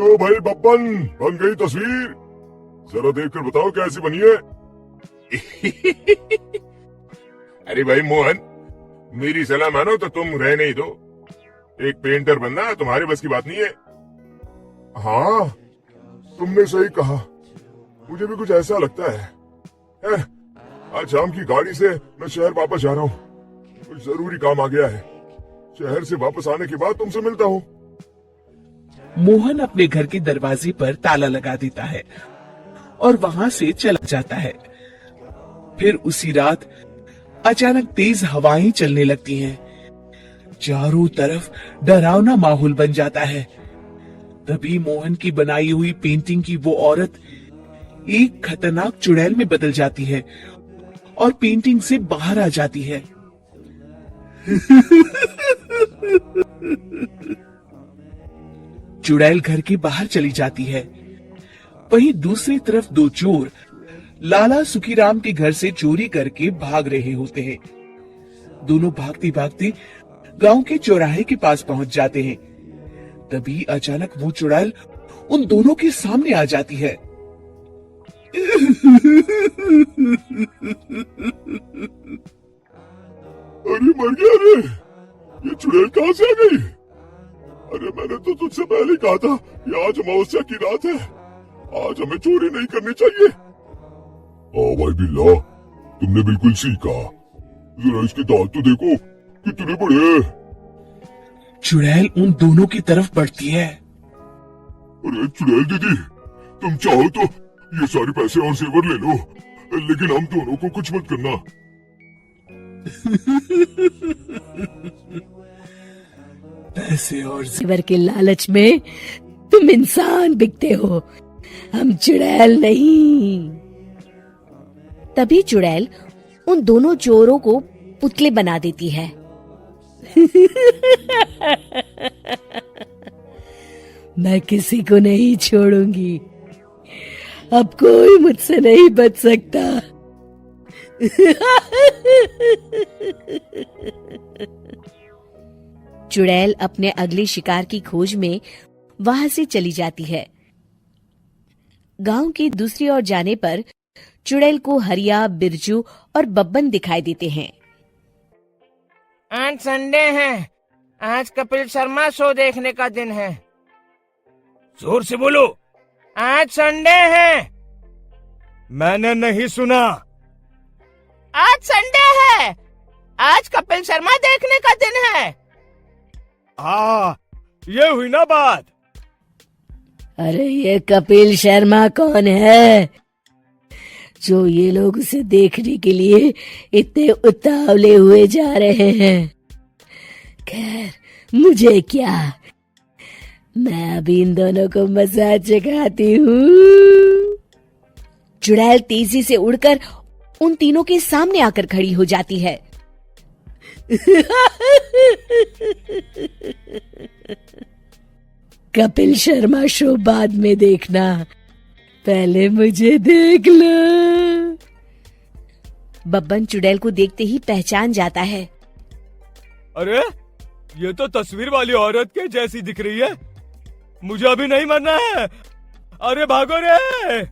लो भाई बब्बन, बन गई तस्वीर। जरा देखकर बताओ कैसी बनी है। अरे भाई मोहन, मेरी सलाह मानो तो तुम रहने ही दो। एक पेंटर बनना तुम्हारे बस की बात नहीं है। हाँ, तुमने सही कहा, मुझे भी कुछ ऐसा लगता है। आज शाम की गाड़ी से मैं शहर वापस जा रहा हूँ। कुछ जरूरी काम आ गया है। शहर से वापस आने के बाद तुमसे मिलता हूँ। मोहन अपने घर के दरवाजे पर ताला लगा देता है और वहां से चला जाता है। फिर उसी रात अचानक तेज हवाएं चलने लगती हैं। चारों तरफ डरावना माहौल बन जाता है। तभी मोहन की बनाई हुई पेंटिंग की वो औरत एक खतरनाक चुड़ैल में बदल जाती है और पेंटिंग से बाहर आ जाती है। चुड़ैल घर के बाहर चली जाती है। वहीं दूसरी तरफ दो चोर लाला सुखीराम के घर से चोरी करके भाग रहे होते हैं। दोनों भागते भागते गांव के चौराहे के पास पहुंच जाते हैं। तभी अचानक वो चुड़ैल उन दोनों के सामने आ जाती है। अरे मर गया रे, ये चुड़ैल कहाँ से आ गई? अरे मैंने तो तुझसे पहले कहा था कि आज अमावस्या की रात है, आज हमें चोरी नहीं करनी चाहिए। हाँ भाई बिल्ला, तुमने बिल्कुल सही कहा। जरा इसके दांत तो देखो, कितने बड़े हैं। चुड़ैल उन दोनों की तरफ बढ़ती है। अरे चुड़ैल दीदी, तुम चाहो तो ये सारे पैसे और जेवर ले लो, लेकिन हम दोनों को कुछ मत करना। पैसे और जेवर के लालच में तुम इंसान बिकते हो, हम चुड़ैल नहीं। तभी चुड़ैल उन दोनों चोरों को पुतले बना देती है। मैं किसी को नहीं छोड़ूंगी, अब कोई मुझसे नहीं बच सकता। चुड़ैल अपने अगले शिकार की खोज में वहां से चली जाती है। गांव की दूसरी ओर जाने पर चुड़ैल को हरिया, बिरजू और बब्बन दिखाई देते हैं। आज संडे है, आज कपिल शर्मा शो देखने का दिन है। जोर से बोलो, आज संडे है। मैंने नहीं सुना। आज संडे है, आज कपिल शर्मा देखने का दिन है। हाँ, ये हुई ना बात। अरे ये कपिल शर्मा कौन है जो ये लोग उसे देखने के लिए इतने उतावले हुए जा रहे हैं? खैर, मुझे क्या, मैं अभी इन दोनों को मसाज चखाती हूँ। चुड़ैल तेजी से उड़कर उन तीनों के सामने आकर खड़ी हो जाती है। कपिल शर्मा शो बाद में देखना, पहले मुझे देख लो। बब्बन चुड़ैल को देखते ही पहचान जाता है। अरे ये तो तस्वीर वाली औरत के जैसी दिख रही है। मुझे अभी नहीं मरना है। अरे भागो रे।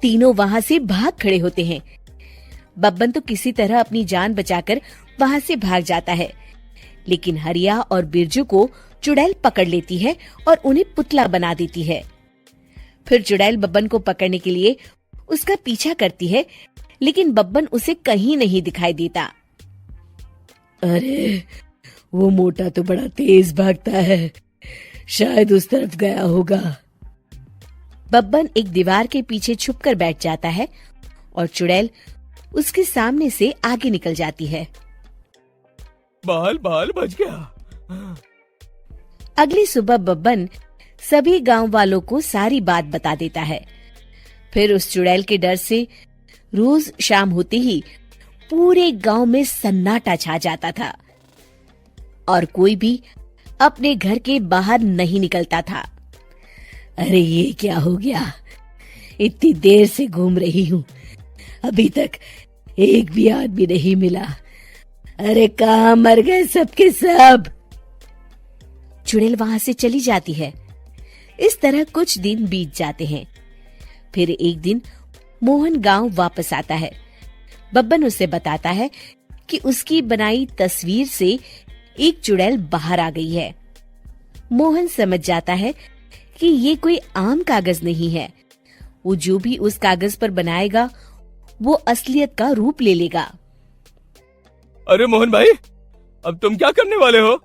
तीनों वहां से भाग खड़े होते हैं। बब्बन तो किसी तरह अपनी जान बचाकर वहां से भाग जाता है, लेकिन हरिया और बिरजू को चुड़ैल पकड़ लेती है और उन्हें पुतला बना देती है। फिर चुड़ैल बब्बन को पकड़ने के लिए उसका पीछा करती है, लेकिन बब्बन उसे कहीं नहीं दिखाई देता। अरे वो मोटा तो बड़ा तेज भागता है, शायद उस तरफ गया होगा। बब्बन एक दीवार के पीछे छुपकर बैठ जाता है और चुड़ैल उसके सामने से आगे निकल जाती है। बाल बच गया। अगली सुबह बब्बन सभी गांव वालों को सारी बात बता देता है। फिर उस चुड़ैल के डर से रोज शाम होते ही पूरे गांव में सन्नाटा छा जाता था और कोई भी अपने घर के बाहर नहीं निकलता था। अरे ये क्या हो गया, इतनी देर से घूम रही हूँ, अभी तक एक भी आदमी नहीं मिला। अरे कहाँ मर गए सबके सब। चुड़ैल वहां से चली जाती है, इस तरह कुछ दिन बीत जाते हैं। फिर एक दिन मोहन गांव वापस आता है। बब्बन उसे बताता है कि उसकी बनाई तस्वीर से एक चुड़ैल बाहर आ गई है। मोहन समझ जाता है कि ये कोई आम कागज नहीं है। वो जो भी उस कागज पर बनाएगा वो असलियत का रूप ले लेगा। अरे मोहन भाई, अब तुम क्या करने वाले हो?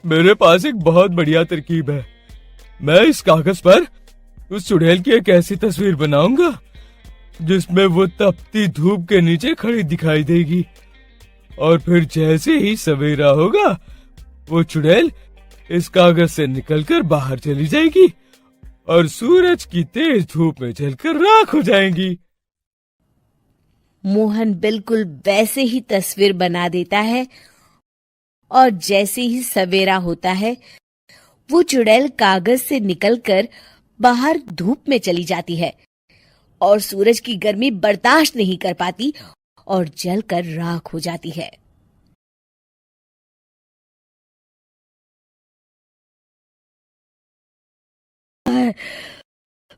मेरे पास एक बहुत बढ़िया तरकीब है। मैं इस कागज पर उस चुड़ैल की एक ऐसी तस्वीर बनाऊंगा जिसमें वो तपती धूप के नीचे खड़ी दिखाई देगी, और फिर जैसे ही सवेरा होगा वो चुड़ैल इस कागज से निकलकर बाहर चली जाएगी और सूरज की तेज धूप में जलकर राख हो जाएंगी। मोहन बिल्कुल वैसे ही तस्वीर बना देता है और जैसे ही सवेरा होता है वो चुड़ैल कागज से निकलकर बाहर धूप में चली जाती है और सूरज की गर्मी बर्दाश्त नहीं कर पाती और जलकर राख हो जाती है।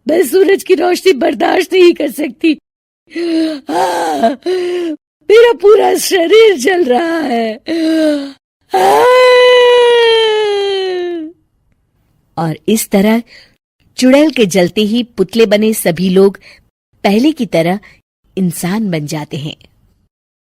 मैं सूरज की रोशनी बर्दाश्त नहीं कर सकती। मेरा पूरा शरीर जल रहा है। और इस तरह चुड़ैल के जलते ही पुतले बने सभी लोग पहले की तरह इंसान बन जाते हैं।